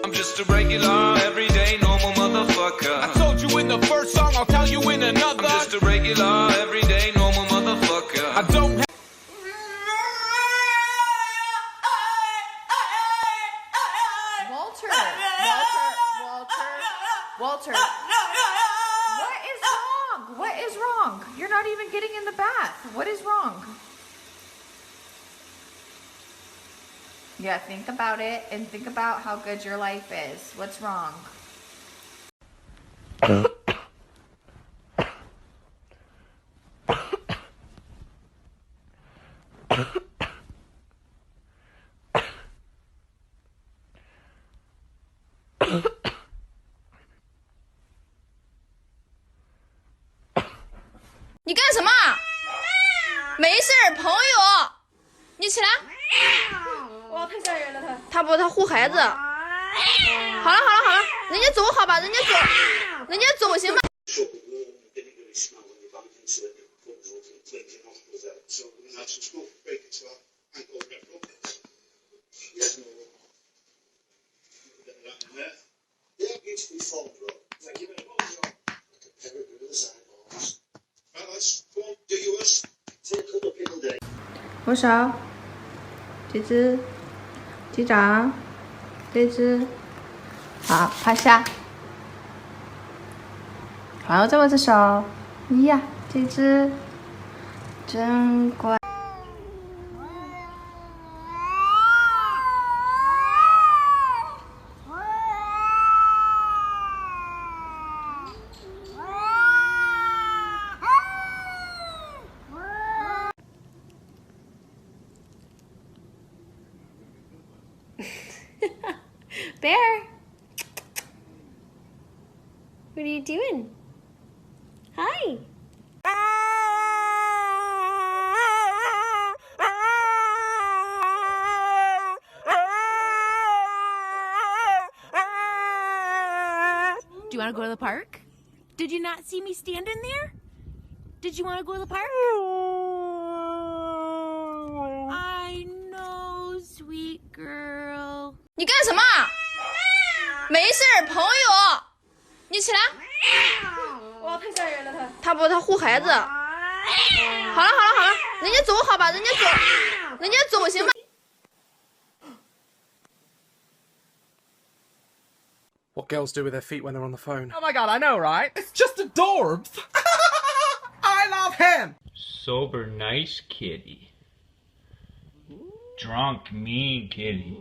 I'm just a regular, everyday, normal motherfucker. I told you in the first song, I'll tell you in another. I'm just a regular, everyday, normal motherfucker. I don't have Walter. What is wrong? You're not even getting in the bath. What is wrong? Yeah, think about it and think about how good your life is. What's wrong?你干什么？没事，朋友，你起来。哇，太吓人了他护孩子。好了，人家走好吧，人家走行吧。握手，这只，击掌，这只，好，趴下，好，再握着手，呀，这只，真乖。Bear, what are you doing? Hi. Do you want to go to the park? Did you not see me standing there? Did you want to go to the park? I know, sweet girl. 你干什么？没事，朋友，你起来。哇，太吓人了他护孩子。好了，人家走好吧，人家走行吧。What girls do with their feet when they're on the phone. Oh my god, I know, right? It's just adorbs. I love him. Sober, nice kitty. Drunk, mean kitty.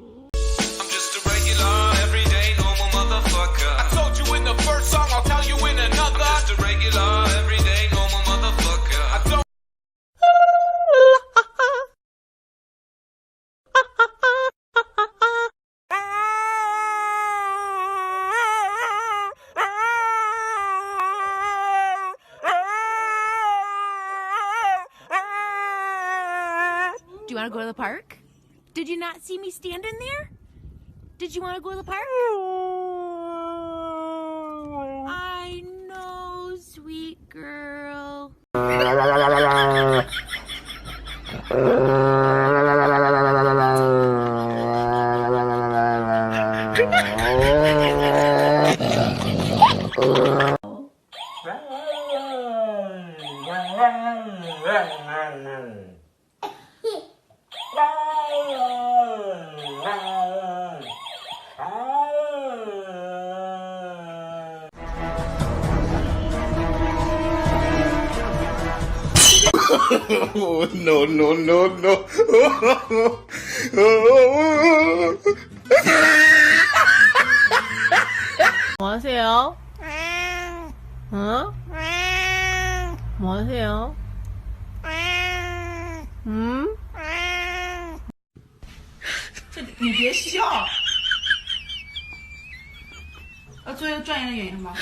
I'm just a regular, everyday, normal motherfucker. I told you in the first song, I'll tell you in another. I'm just a regular, everyday, normal motherfucker. I don't Do you want to go to the park? Did you not see me standing there? Did you want to go to the park? I know, sweet girl. Oh, no, no, no, no. 뭐 하세요? 어? 뭐 하세요? 음? 你别笑，要做一个专业的演员吧。